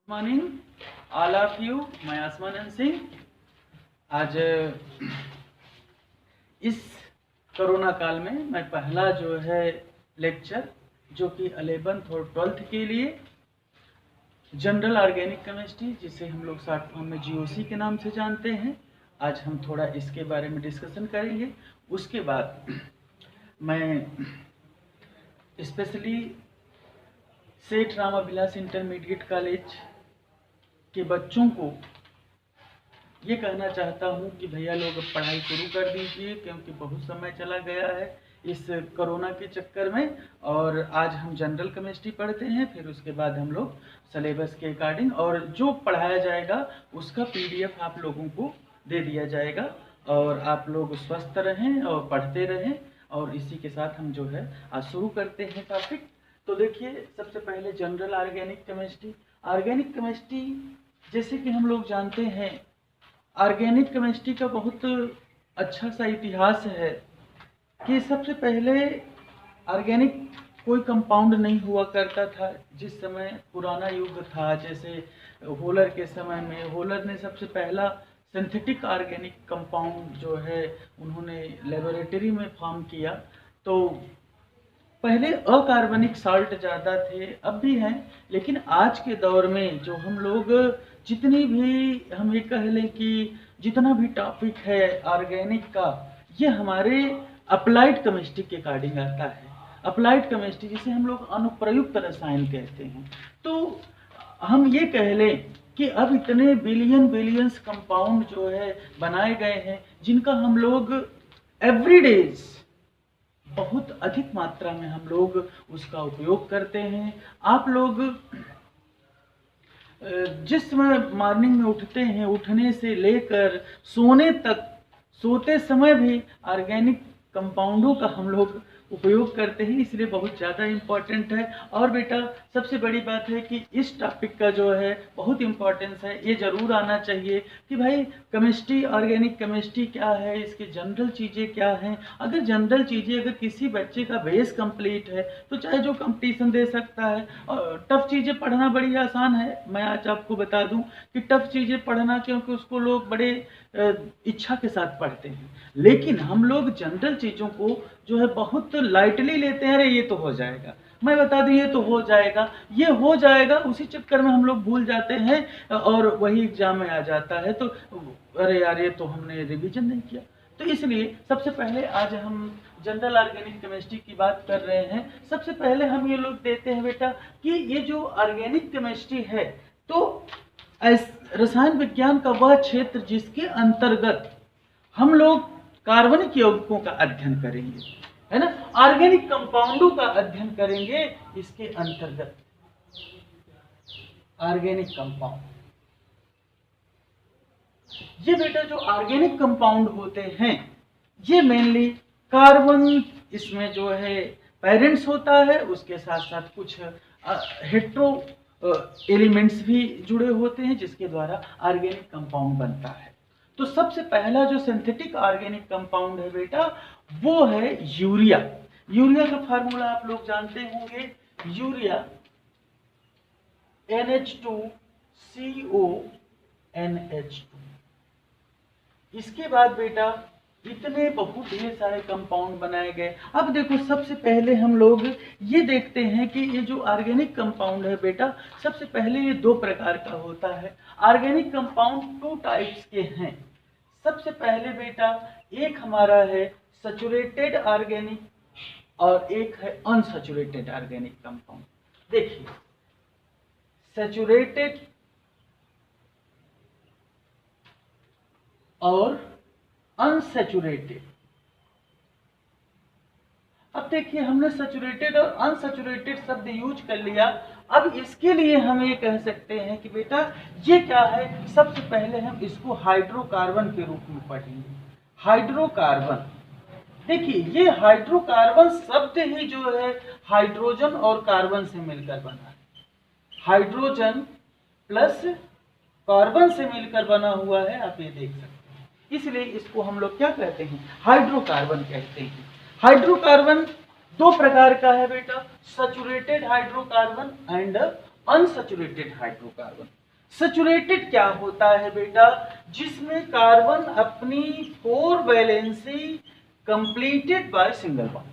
Morning all of you. मैं आसमान सिंह। आज इस कोरोना काल में मैं पहला जो है लेक्चर जो कि 11th और 12th के लिए जनरल ऑर्गेनिक केमिस्ट्री, जिसे हम लोग शॉर्ट फॉर्म में जीओसी के नाम से जानते हैं, आज हम थोड़ा इसके बारे में डिस्कशन करेंगे। उसके बाद मैं स्पेशली सेठ रामाविलास इंटरमीडिएट कॉलेज के बच्चों को ये कहना चाहता हूँ कि भैया लोग अब पढ़ाई शुरू कर दीजिए, क्योंकि बहुत समय चला गया है इस कोरोना के चक्कर में। और आज हम जनरल केमिस्ट्री पढ़ते हैं, फिर उसके बाद हम लोग सिलेबस के अकॉर्डिंग और जो पढ़ाया जाएगा उसका पीडीएफ आप लोगों को दे दिया जाएगा। और आप लोग स्वस्थ रहें और पढ़ते रहें। और इसी के साथ हम जो है आज शुरू करते हैं टॉपिक। तो देखिए, सबसे पहले general organic chemistry. Organic chemistry जैसे कि हम लोग जानते हैं, ऑर्गेनिक केमिस्ट्री का बहुत अच्छा सा इतिहास है कि सबसे पहले ऑर्गेनिक कोई कंपाउंड नहीं हुआ करता था। जिस समय पुराना युग था, जैसे होलर के समय में, होलर ने सबसे पहला सिंथेटिक ऑर्गेनिक कंपाउंड जो है उन्होंने लेबोरेटरी में फॉर्म किया। तो पहले अकार्बनिक साल्ट ज़्यादा थे, अब भी हैं, लेकिन आज के दौर में जो हम लोग जितनी भी, हम ये कह लें कि जितना भी टॉपिक है ऑर्गेनिक का, ये हमारे अप्लाइड केमिस्ट्री के अकॉर्डिंग आता है। अप्लाइड केमिस्ट्री जिसे हम लोग अनुप्रयुक्त रसायन कहते हैं। तो हम ये कह लें कि अब इतने बिलियंस कंपाउंड जो है बनाए गए हैं, जिनका हम लोग एवरीडेज बहुत अधिक मात्रा में हम लोग उसका उपयोग करते हैं। आप लोग जिस समय मॉर्निंग में उठते हैं, उठने से लेकर सोने तक, सोते समय भी ऑर्गेनिक कंपाउंडों का हम लोग उपयोग करते हैं, इसलिए बहुत ज़्यादा इम्पॉर्टेंट है। और बेटा, सबसे बड़ी बात है कि इस टॉपिक का जो है बहुत इम्पोर्टेंस है, ये ज़रूर आना चाहिए कि भाई केमिस्ट्री, ऑर्गेनिक केमिस्ट्री क्या है, इसके जनरल चीज़ें क्या हैं। अगर जनरल चीज़ें, अगर किसी बच्चे का बेस कंप्लीट है तो चाहे जो कंपटीशन दे सकता है। और टफ चीज़ें पढ़ना बड़ी आसान है। मैं आज आपको बता दूं कि टफ चीज़ें पढ़ना, क्योंकि उसको लोग बड़े इच्छा के साथ पढ़ते हैं, लेकिन हम लोग जनरल चीज़ों को जो है बहुत लाइटली लेते हैं। अरे ये तो हो जाएगा, मैं बता दूं, ये तो हो जाएगा, ये हो जाएगा, उसी चक्कर में हम लोग भूल जाते हैं और वही एग्जाम में आ जाता है। तो अरे यार, ये तो हमने रिवीजन नहीं किया। तो इसलिए सबसे पहले आज हम जनरल ऑर्गेनिक केमिस्ट्री की बात कर रहे हैं। सबसे पहले हम ये लोग देते हैं बेटा कि ये जो ऑर्गेनिक केमिस्ट्री है, तो रसायन विज्ञान का वह क्षेत्र जिसके अंतर्गत हम लोग कार्बनिक यौगिकों का अध्ययन करेंगे, है ना, ऑर्गेनिक कंपाउंडों का अध्ययन करेंगे। इसके अंतर्गत ऑर्गेनिक कंपाउंड, ये बेटा जो ऑर्गेनिक कंपाउंड होते हैं, ये मेनली कार्बन, इसमें जो है पेरेंट्स होता है, उसके साथ साथ कुछ हेट्रो एलिमेंट्स भी जुड़े होते हैं, जिसके द्वारा ऑर्गेनिक कंपाउंड बनता है। तो सबसे पहला जो सिंथेटिक ऑर्गेनिक कंपाउंड है बेटा, वो है यूरिया। यूरिया का फार्मूला आप लोग जानते होंगे, यूरिया NH2CONH2। इसके बाद बेटा इतने बहुत ढेर सारे कंपाउंड बनाए गए। अब देखो, सबसे पहले हम लोग ये देखते हैं कि ये जो ऑर्गेनिक कंपाउंड है बेटा, सबसे पहले ये दो प्रकार का होता है। ऑर्गेनिक कंपाउंड टू टाइप्स के हैं। सबसे पहले बेटा एक हमारा है सैचुरेटेड ऑर्गेनिक और एक है अनसैचुरेटेड ऑर्गेनिक कंपाउंड। देखिए, सैचुरेटेड और अनसैचुरेटेड। अब देखिए, हमने सैचुरेटेड और अनसैचुरेटेड शब्द यूज कर लिया। अब इसके लिए हम ये कह सकते हैं कि बेटा ये क्या है। सबसे पहले हम इसको हाइड्रोकार्बन के रूप में पढ़ेंगे। हाइड्रोकार्बन, देखिए ये हाइड्रोकार्बन शब्द ही जो है हाइड्रोजन और कार्बन से मिलकर बना है। हाइड्रोजन प्लस कार्बन से मिलकर बना हुआ है, आप ये देख सकते हैं। इसलिए इसको हम लोग क्या कहते हैं, हाइड्रोकार्बन कहते हैं। हाइड्रोकार्बन दो प्रकार का है बेटा, saturated hydrocarbon and unsaturated hydrocarbon. Saturated क्या होता है बेटा? जिसमें कार्बन अपनी 4 valency completed by single bond,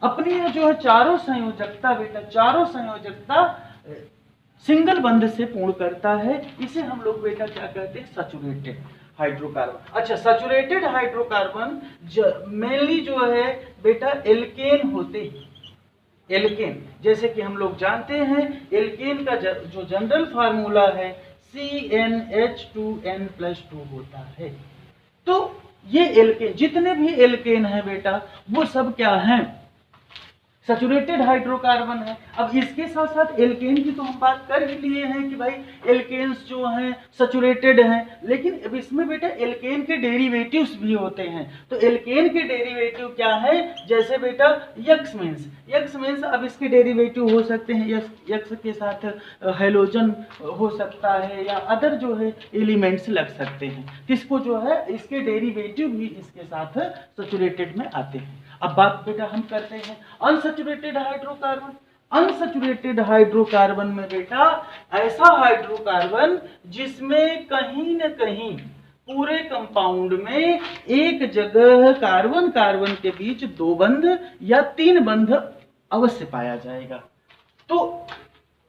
अपनी जो है चारों संयोजकता बेटा, चारों संयोजकता सिंगल बंध से पूर्ण करता है। इसे हम लोग बेटा क्या कहते हैं? Saturated hydrocarbon. अच्छा, सैचुरेटेड हाइड्रोकार्बन मेनली जो है बेटा एल्केन होते हैं। एल्केन जैसे कि हम लोग जानते हैं, एल्केन का जो जनरल फार्मूला है CnH2n+2 होता है। तो ये एल्केन, जितने भी एल्केन है बेटा वो सब क्या हैं? सैचुरेटेड हाइड्रोकार्बन है। अब इसके साथ साथ एल्केन की तो हम बात कर ही लिए हैं कि भाई एल्केन्स जो हैं सैचुरेटेड हैं, लेकिन अब इसमें बेटा एल्केन के डेरिवेटिव्स भी होते हैं। तो एल्केन के डेरिवेटिव क्या है? जैसे बेटा यक्स मीन्स अब इसके डेरिवेटिव हो सकते हैं, यक्स के साथ हेलोजन हो सकता है या अदर जो है एलिमेंट्स लग सकते हैं, जिसको जो है इसके डेरिवेटिव भी इसके साथ सैचुरेटेड में आते हैं। अब बात बेटा हम करते हैं अनसैचुरेटेड हाइड्रोकार्बन। अनसैचुरेटेड हाइड्रोकार्बन में बेटा ऐसा हाइड्रोकार्बन जिसमें कहीं न कहीं पूरे कंपाउंड में एक जगह कार्बन कार्बन के बीच 2 बंध या 3 बंध अवश्य पाया जाएगा। तो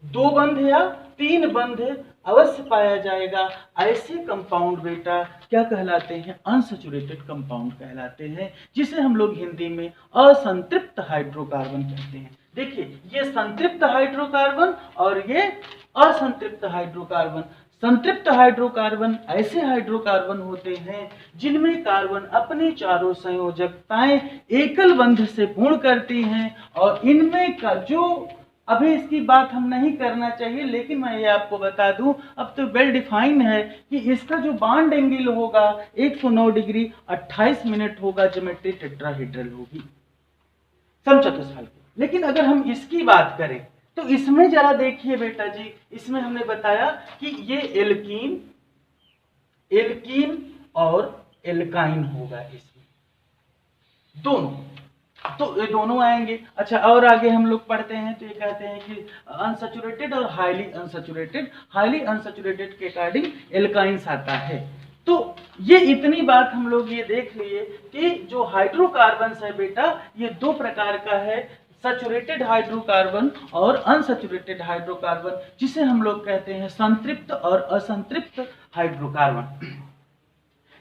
2 बंध या 3 बंध अवश्य पाया जाएगा। ऐसे कंपाउंड बेटा क्या कहलाते हैं? अनसैचुरेटेड कंपाउंड कहलाते हैं, जिसे हम लोग हिंदी में असंतृप्त हाइड्रोकार्बन कहते हैं। देखिए, ये संतृप्त हाइड्रोकार्बन और ये असंतृप्त हाइड्रोकार्बन। संतृप्त हाइड्रोकार्बन ऐसे हाइड्रोकार्बन होते हैं जिनमें कार्बन अपनी चारों संयोजकताएं एकल बंध से पूर्ण करती हैं, और इनमें का जो अभी इसकी बात हम नहीं करना चाहिए, लेकिन मैं ये आपको बता दूं, अब तो वेल डिफाइन है कि इसका जो बॉन्ड एंगल होगा 109 डिग्री 28 मिनट होगा, ज्योमेट्री टेट्राहेड्रल होगी समचतुष्फल की। लेकिन अगर हम इसकी बात करें तो इसमें जरा देखिए बेटा जी, इसमें हमने बताया कि ये एल्कीन और एल्काइन होगा, इसमें दोनों, तो ये दोनों आएंगे। अच्छा, और आगे हम लोग पढ़ते हैं तो ये कहते हैं कि अनसैचुरेटेड और हाईली अनसैचुरेटेड के अकॉर्डिंग एल्काइंस आता है। तो ये इतनी बात हम लोग ये देख लिए कि जो हाइड्रोकार्बन है बेटा ये 2 प्रकार का है, सैचुरेटेड हाइड्रोकार्बन और अनसैचुरेटेड हाइड्रोकार्बन, जिसे हम लोग कहते हैं संतृप्त और असंतृप्त हाइड्रोकार्बन।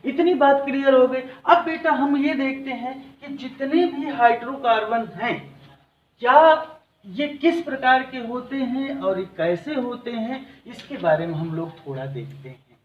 इतनी बात क्लियर हो गई। अब बेटा हम ये देखते हैं कि जितने भी हाइड्रोकार्बन हैं क्या ये किस प्रकार के होते हैं और ये कैसे होते हैं, इसके बारे में हम लोग थोड़ा देखते हैं।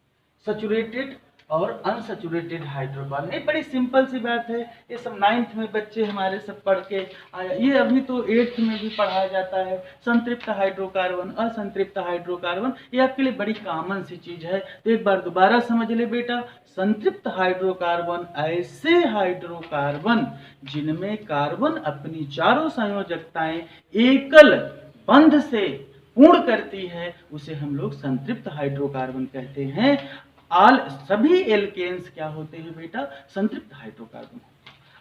सैचुरेटेड और अनसैचुरेटेड हाइड्रोकार्बन, ये बड़ी सिंपल सी बात है, ये सब 9th में बच्चे हमारे सब पढ़ के आया, ये अभी तो 8th में भी पढ़ाया जाता है। संतृप्त हाइड्रोकार्बन, असंतृप्त हाइड्रोकार्बन, ये आपके लिए बड़ी कॉमन सी चीज है। तो एक बार दोबारा समझ ले बेटा, संतृप्त हाइड्रोकार्बन ऐसे हाइड्रोकार्बन जिनमें कार्बन अपनी चारों संयोजकताएं एकल बंध से पूर्ण करती है, उसे हम लोग संतृप्त हाइड्रोकार्बन कहते हैं। सभी एल्केन्स क्या होते हैं बेटा? संतृप्त हाइड्रोकार्बन।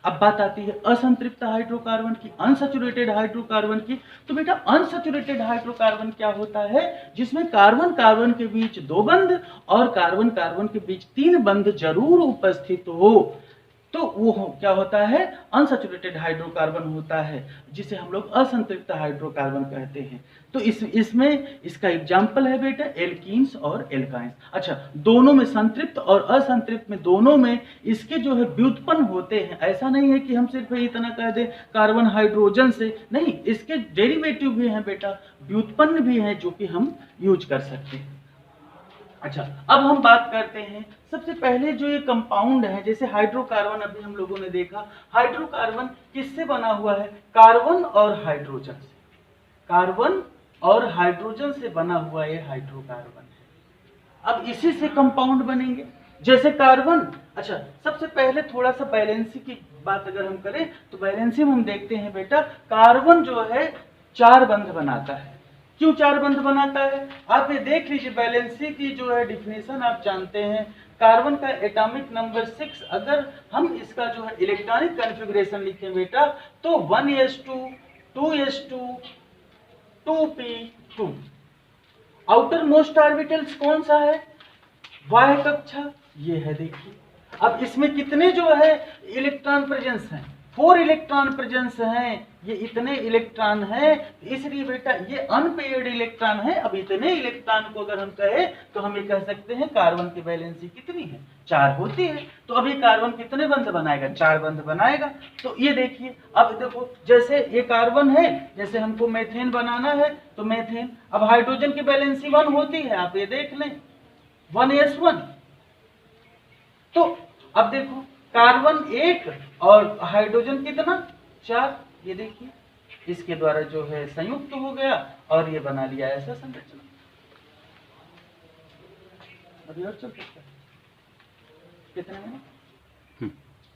अब बात आती है असंतृप्त हाइड्रोकार्बन की, अनसैचुरेटेड हाइड्रोकार्बन की। तो बेटा अनसैचुरेटेड हाइड्रोकार्बन क्या होता है? जिसमें कार्बन कार्बन के बीच 2 बंध और कार्बन कार्बन के बीच 3 बंध जरूर उपस्थित हो, तो वो क्या होता है? अनसैचुरेटेड हाइड्रोकार्बन होता है, जिसे हम लोग असंतृप्त हाइड्रोकार्बन कहते हैं। तो इसमें इसका एग्जाम्पल है बेटा एल्कीन्स और एल्काइंस। अच्छा, दोनों में, संतृप्त और असंतृप्त में, दोनों में इसके जो है व्युत्पन्न होते हैं। ऐसा नहीं है कि हम सिर्फ इतना कह दें कार्बन हाइड्रोजन से, नहीं, इसके डेरिवेटिव भी हैं बेटा, व्युत्पन्न भी हैं, जो कि हम यूज कर सकते हैं। अच्छा, अब हम बात करते हैं सबसे पहले जो ये कंपाउंड है, जैसे हाइड्रोकार्बन अभी हम लोगों ने देखा, हाइड्रोकार्बन किससे बना हुआ है? कार्बन और हाइड्रोजन से, कार्बन और हाइड्रोजन से बना हुआ ये हाइड्रोकार्बन है। अब इसी से कंपाउंड बनेंगे, जैसे कार्बन। अच्छा, सबसे पहले थोड़ा सा बैलेंसी की बात अगर हम करें तो बैलेंसी में हम देखते हैं बेटा, कार्बन जो है 4 बंध बनाता है। क्यों 4 बंध बनाता है? आप ये देख लीजिए, बैलेंसी की जो है डिफिनेशन आप जानते हैं, कार्बन का एटॉमिक नंबर 6, अगर हम इसका जो है इलेक्ट्रॉनिक कॉन्फ़िगरेशन लिखें बेटा तो 1s2 2s2 2p2। Outer most orbitals कौन सा है? वाय कक्षा, ये है देखिए। अब इसमें कितने जो है इलेक्ट्रॉन प्रेजेंस हैं? 4 इलेक्ट्रॉन प्रेजेंस हैं। ये इतने इलेक्ट्रॉन हैं, इसलिए बेटा ये अनपेयर्ड इलेक्ट्रॉन है। अब इतने इलेक्ट्रॉन को अगर हम कहें तो हम ये कह सकते हैं कार्बन की वैलेंसी कितनी है? 4 होती है। तो अब ये कार्बन कितने बंध बनाएगा? 4 बंध बनाएगा। तो ये देखिए, अब देखो जैसे ये कार्बन है, जैसे हमको मेथेन बनाना है तो मेथेन, अब हाइड्रोजन की वैलेंसी 1 होती है, आप ये देख लें 1s1। तो अब देखो कार्बन 1 और हाइड्रोजन कितना? 4। ये देखिए इसके द्वारा जो है संयुक्त हो गया और ये बना लिया ऐसा संरचना। अभी और चल सकता है कितने में?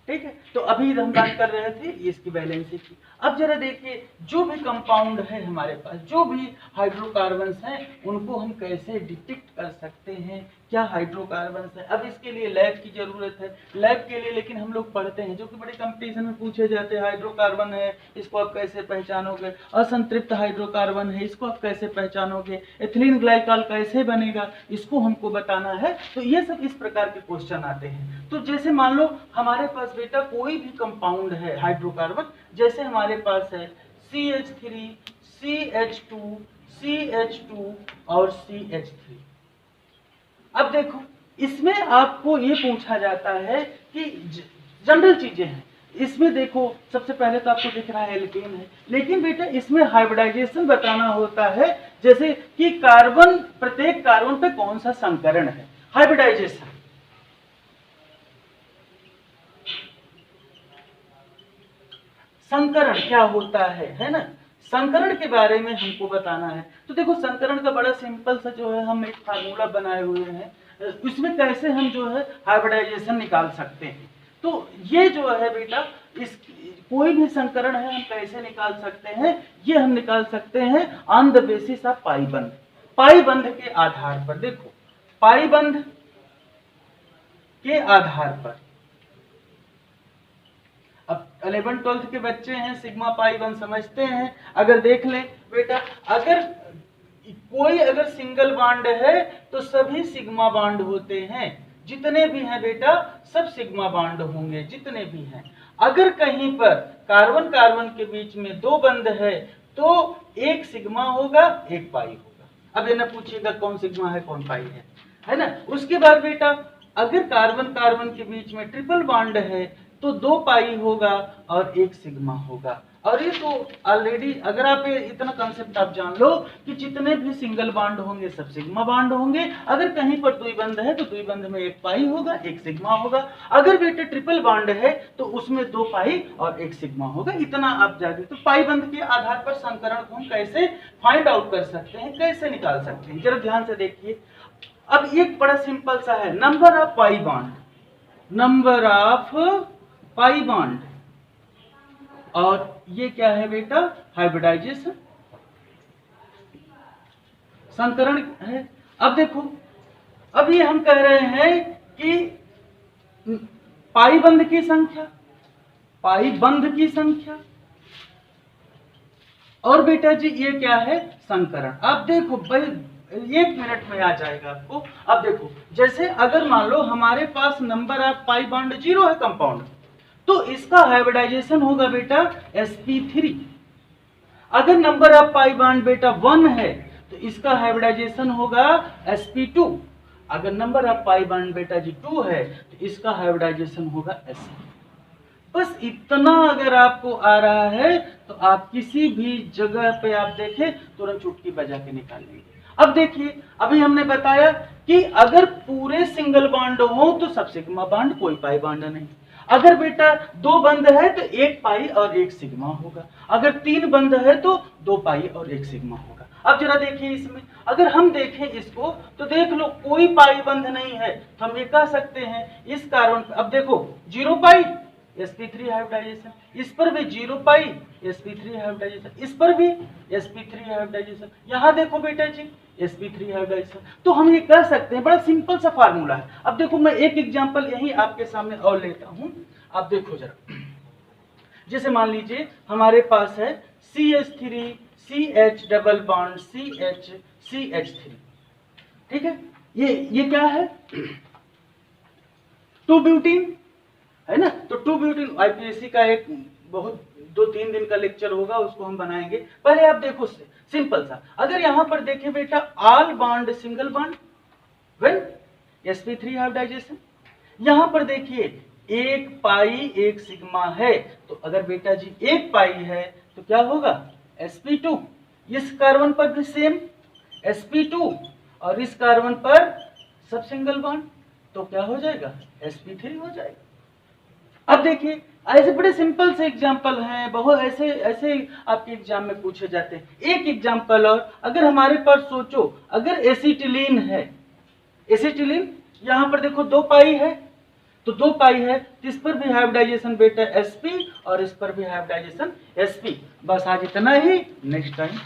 ठीक है। तो अभी हम बात कर रहे थे इसकी वैलेंसी की। अब जरा देखिए, जो भी कंपाउंड है हमारे पास, जो भी हाइड्रोकार्बन्स हैं, उनको हम कैसे डिटेक्ट कर सकते हैं क्या हाइड्रोकार्बन्स है। अब इसके लिए लैब की जरूरत है। लैब के लिए लेकिन हम लोग पढ़ते हैं, जो कि बड़े कंपटीशन में पूछे जाते हैं, हाइड्रोकार्बन है इसको आप कैसे पहचानोगे, असंतृप्त हाइड्रोकार्बन है इसको आप कैसे पहचानोगे, एथिलीन ग्लाइकॉल कैसे बनेगा, इसको हमको बताना है। तो ये सब इस प्रकार के क्वेश्चन आते हैं। तो जैसे मान लो हमारे पास बेटा कोई भी कंपाउंड है हाइड्रोकार्बन, जैसे हमारे पास है CH3, CH2, CH2 और CH3। अब देखो इसमें आपको ये पूछा जाता है कि जनरल चीजें हैं इसमें। देखो सबसे पहले तो आपको दिख रहा है एल्केन है, लेकिन बेटा इसमें हाइब्रिडाइजेशन बताना होता है, जैसे कि कार्बन, प्रत्येक कार्बन पे कौन सा संकरण है। हाइब्रिडाइजेशन संकरण क्या होता है ना, संकरण के बारे में हमको बताना है। तो देखो संकरण का बड़ा सिंपल सा जो है हम एक फार्मूला बनाए हुए हैं, इसमें कैसे हम जो है हाइब्रिडाइजेशन निकाल सकते हैं। तो ये जो है बेटा इस कोई भी संकरण है हम कैसे निकाल सकते हैं, ये हम निकाल सकते हैं ऑन द बेसिस ऑफ पाई बंध। पाई बंध के आधार पर, देखो पाई बंध के आधार पर, अब 11th-12th के बच्चे हैं, सिग्मा पाई बंध समझते हैं। अगर देख लें बेटा, अगर कोई अगर सिंगल बॉन्ड है तो सभी सिग्मा बॉन्ड होते हैं, जितने भी हैं बेटा सब सिग्मा बॉन्ड होंगे जितने भी हैं। अगर कहीं पर कार्बन कार्बन के बीच में 2 बंध है तो एक सिग्मा होगा एक पाई होगा। अब ये ना पूछिएगा कौन सिग्मा है कौन पाई है ना। उसके बाद बेटा अगर कार्बन कार्बन के बीच में ट्रिपल बॉन्ड है तो 2 पाई होगा और एक सिग्मा होगा। और ये तो ऑलरेडी अगर आप इतना कंसेप्ट आप जान लो कि जितने भी सिंगल बॉन्ड होंगे सब सिग्मा बॉन्ड होंगे। अगर कहीं पर द्विबंध है तो द्विबंध में एक पाई होगा एक सिग्मा होगा। अगर बेटे ट्रिपल बॉन्ड है तो उसमें 2 पाई और एक सिग्मा होगा। इतना आप जाने तो पाई बंध के आधार पर संकरण को हम कैसे फाइंड आउट कर सकते हैं, कैसे निकाल सकते हैं, जरा ध्यान से देखिए। अब एक बड़ा सिंपल सा है, number of pi bond, number of pi bond, और ये क्या है बेटा हाइब्रिडाइजेशन, संकरण है। अब देखो अब ये हम कह रहे हैं कि पाई बंध की संख्या, पाई बंध की संख्या, और बेटा जी ये क्या है संकरण। अब देखो भाई 1 मिनट में आ जाएगा आपको। अब देखो जैसे अगर मान लो हमारे पास नंबर ऑफ पाई बॉन्ड 0 है कंपाउंड, तो इसका हाइब्रिडाइजेशन होगा बेटा sp3। अगर नंबर ऑफ पाई बॉन्ड बेटा 1 है तो इसका हाइब्रिडाइजेशन होगा sp2। अगर नंबर ऑफ पाई बॉन्ड बेटा जी 2 है तो इसका हाइब्रिडाइजेशन होगा sp। बस इतना अगर आपको आ रहा है तो आप किसी भी जगह पे आप देखें तुरंत चुटकी बजा के निकाल लेंगे। अब देखिए अभी हमने बताया कि अगर पूरे सिंगल बॉन्ड हो तो सब सिग्मा बॉन्ड, कोई पाई बॉन्ड नहीं। अगर बेटा 2 बंध है तो 1 पाई और 1 सिग्मा होगा। अगर 3 बंध है तो 2 पाई और 1 सिग्मा होगा। अब जरा देखिए इसमें अगर हम देखें इसको तो देख लो कोई पाई बंध नहीं है तो हम ये कह सकते हैं इस कार्बन। अब देखो 0 पाई sp3 हाइब्रिडाइजेशन, इस पर भी 0 पाई sp3 हाइब्रिडाइजेशन, इस पर भी sp3 हाइब्रिडाइजेशन, यहाँ देखो बेटा जी sp3 हाइब्रिडाइजेशन। तो हम ये कर सकते हैं, बड़ा सिंपल सा फार्मूला है। अब देखो मैं एक एग्जांपल यही आपके सामने और लेता हूं। आप देखो जरा, जैसे मान लीजिए हमारे पास है CH3 CH double bond CH3। ठीक है, ये क्या है? 2 ब्यूटीन है ना। तो 2 ब्यूटीन IPSC का एक बहुत 2-3 दिन का लेक्चर होगा, उसको हम बनाएंगे। पहले आप देखो सिंपल सा, अगर यहां पर देखें बेटा all bond single bond when sp3 hybridisation, यहां पर देखिए 1 पाई 1 सिग्मा है, तो अगर बेटा जी 1 पाई है तो क्या होगा sp2, इस कार्बन पर भी सेम sp2 और इस कार्बन पर सब सिंगल बॉन्ड, तो क्या हो जाएगा sp3 हो जाएगा। अब देखिए ऐसे बड़े सिंपल से एग्जाम्पल हैं, बहुत ऐसे ऐसे आपके एग्जाम में पूछे जाते हैं। एक एग्जाम्पल और, अगर हमारे पास सोचो अगर एसिटिलीन है, एसिटिलीन यहां पर देखो 2 पाई है, तो 2 पाई है तो इस पर भी हाइब्रिडाइजेशन बेटा sp और इस पर भी हाइब्रिडाइजेशन sp। बस आज इतना ही, नेक्स्ट टाइम